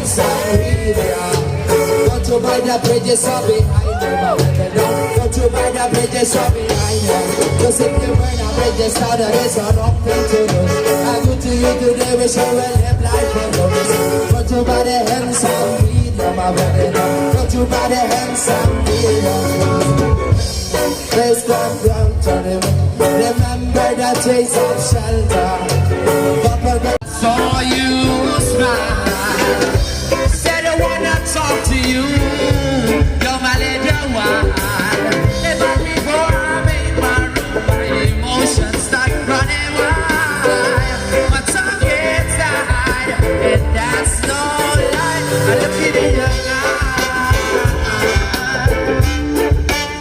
hands and read it. Don't you buy the bridges so behind them, don't you buy the bridges so behind them. Cause if you burn the bridges now there is nothing to do. I'm good to you today, we shall live life for lovers. Don't you buy the hands and read them, don't you buy the hands and read them. Place come down to them. Remember the taste of shelter. Saw you smile. Said I wanna talk to you. You're my little one. Never before I'm in my room, my emotions start running wild. My tongue gets tied, and that's no lie. I look in your eye.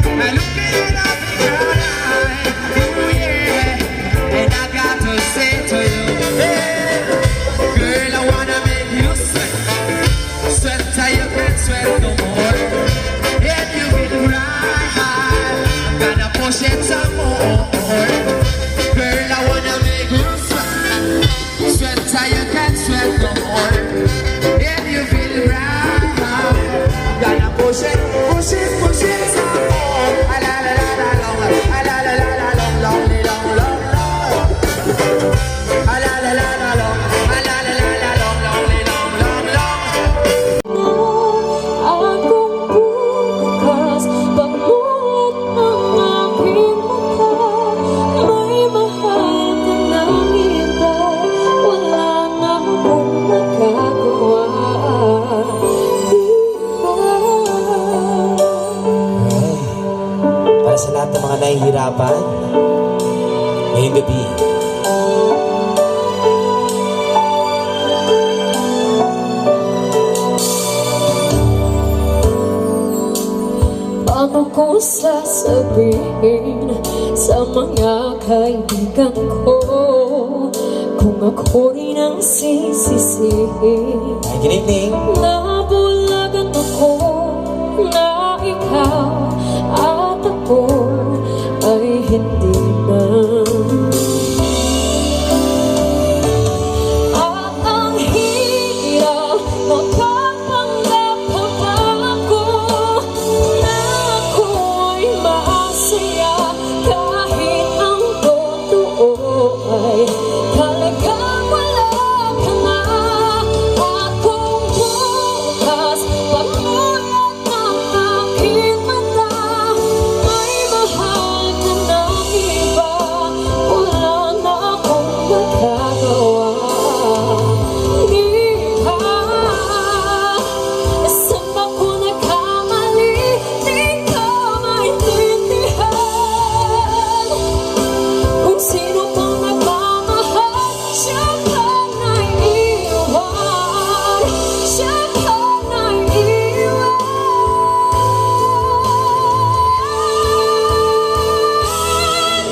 I look in your eye. Oh yeah, and I got to say to you, hey, girl, I wanna make you sweat. Sweat till you can't sweat no more. And you feel right, I'm gonna push it some more. Girl, I wanna make you sweat. Sweat till you can't sweat no more. And you feel right, I'm gonna push it some more. A la la la la long, a la la la la long, long, long, long, long. A la la la la long, a la la la la long, long, long, long, long. Akong bukas, pagmulat ng aking mukha. May mahal ka ng iba, wala na akong nagagawa. Para sa lahat ng mga nahihirapan ngayong gabi, paano ko sasabihin sa mga kaibigan ko kung ako rin ang sisisihin? ay giniling. Nabulagan ako na ikaw at ako ay hindi na. At ang hirap magpapanggap pa ako na ako'y masaya kahit ang totoo ay talagang wala ka na. Akong bukas, pagmulat ng aking mata, may mahal ka ng iba, wala na akong magagawa. Di ba? Saan ba ko nagkamali? Di ko maintindihan. Kung sino pang nagmamahal, siya ka naiiwan. Siya ka naiiwan.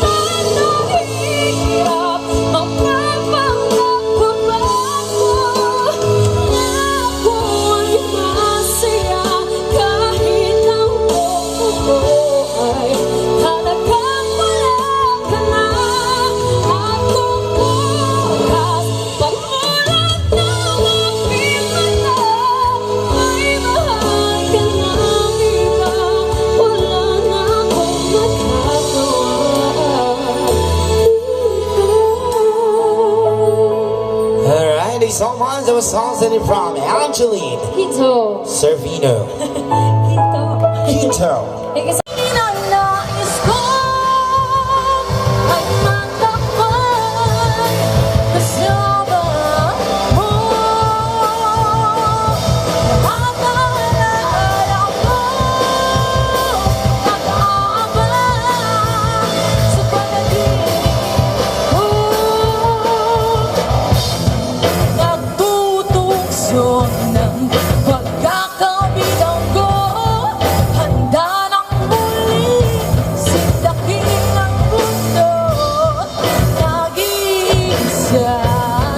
Anong hirap magpapanggap pa ba ako na ako'y masaya kahit ang totoo ay talagang wala ka na. Akong bukas, pagmulat ng aking mata, may mahal ka ng iba, wala na akong magagawa. Alright, these songs that were songs that are from Angeline Ito. Servino Ito. Quito. Nais ko ay matakpan kasama mo. Nakakaalala ko, nag-aabang sa panaginip ko. Nagtutukso ng pagkakabilang ko. Handa nang muli sindakin ang mundo. Nag-iisa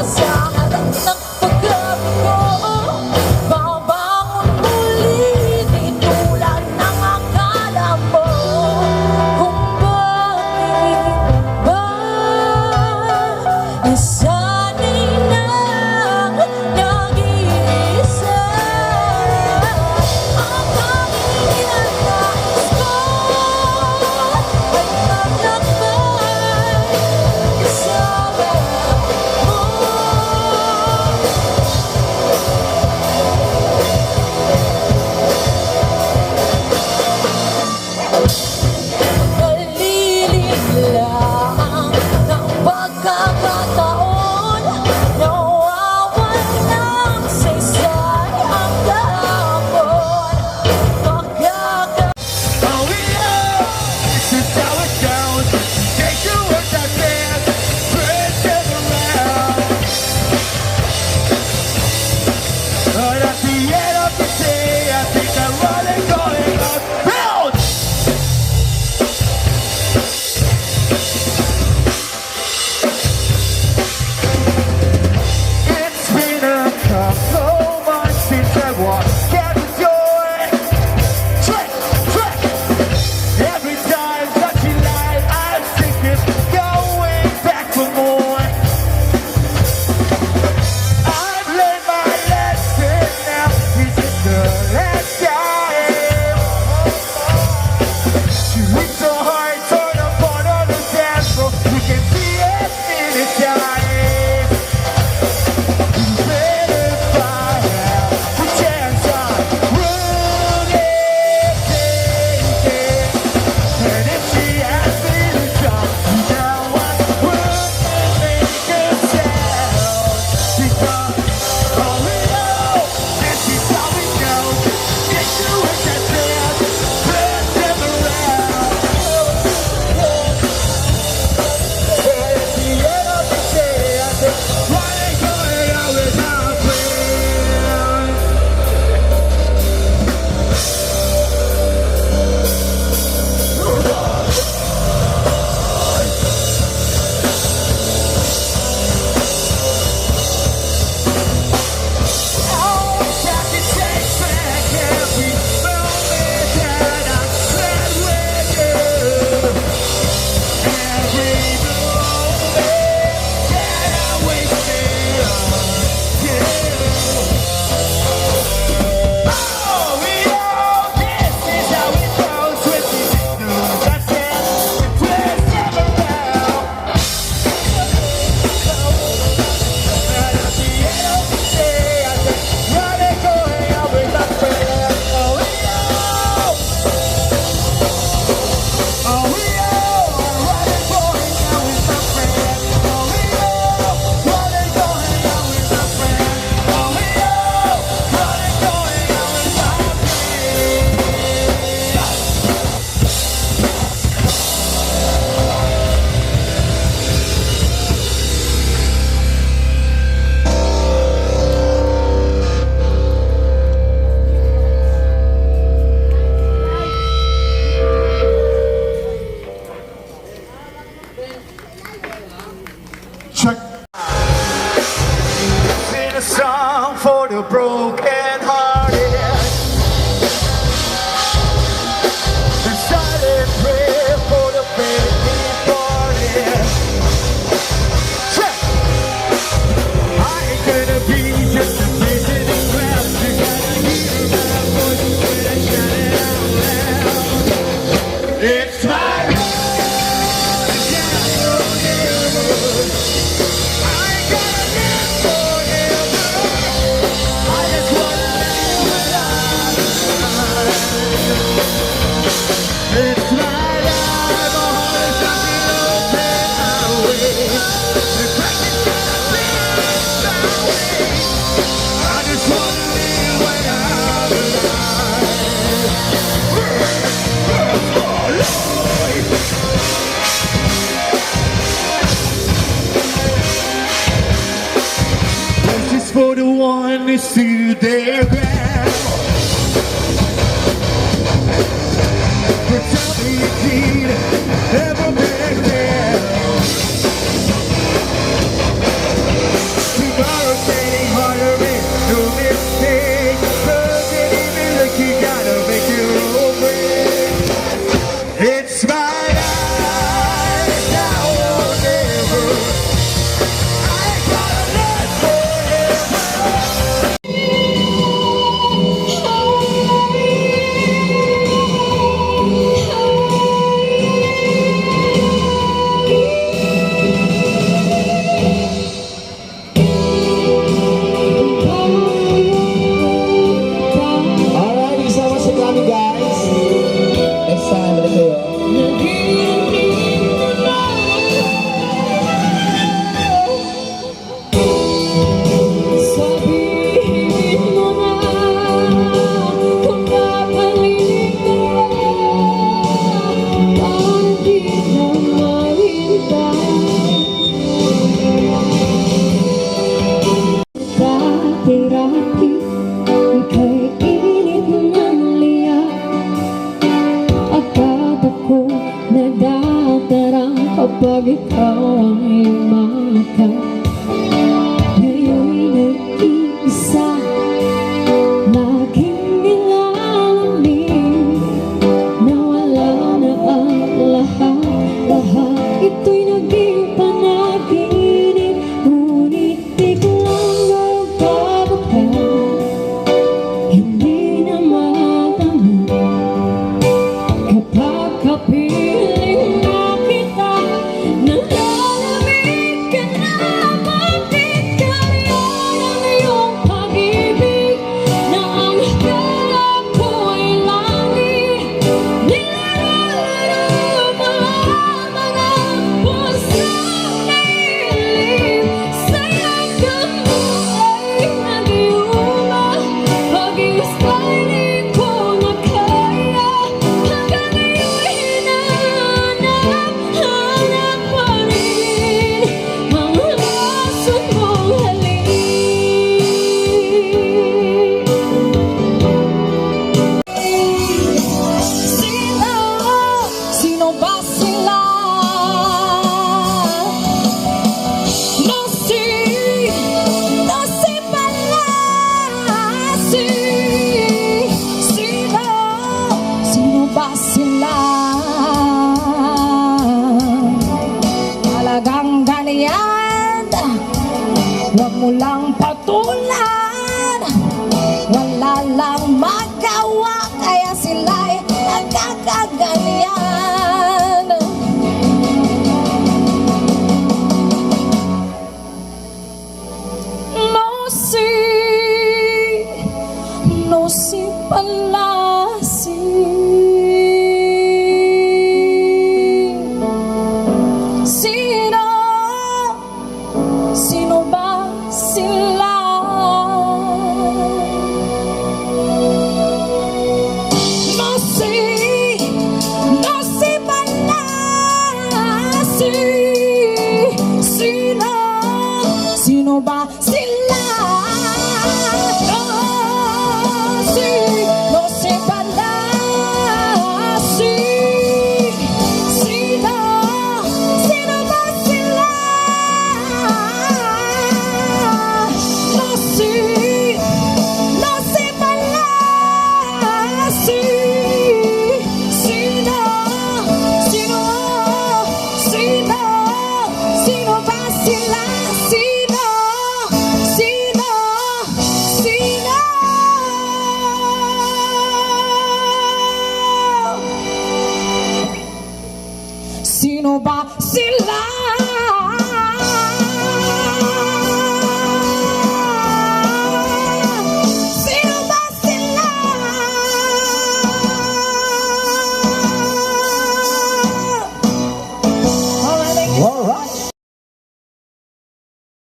sa harap ng paggabi ko. Babangon muli di tulad ng akala mo. Kung bakit ba nasanay na nag-iisa. to the ground. But tell me you can't ever back down. Tomorrow's getting harder and no mistake. Doesn't even look, you gotta make your own break. It's my life now or never. I gotta live forever. Alright, isa mo sa kami guys. Next time, balik kayo. Sabihin mo na kung babalik ka para di na mahintay. Dati-dati ika'y init ng liyak. Akala ko nadadarang kapag ikaw ang lumakad. Ngayon'y nag-iisa, laging nilalamig. Nawala na ang lahat ito'y naging panaginip. Ngunit biglang nagbabagal, hindi na matanong. Kapag kapiling mo kita, nalalamig ka na. Bakit ganyan ang iyong pag-ibig na ang akala ko ay langit? Nilalaro mo ang mga pusong nailim. Sayang mo ay nag-iuma. Pag-ibig ko'y di ko na kaya. Hanggang ngayon'y hinahanap pa rin ang rason mong halik. Sino ba sila? Nasi pala. Sino ba sila? Talagang ganyan, huwag mo lang patulan. Wala lang magawa, kaya sila'y nagkakaganyan. No si palasi. Sino ba sila? No si palasi. Sino ba sila? No si palasi. Sino ba sila? No si palasi. Sino ba sila? Sino ba sila? Sino ba sila? Alright.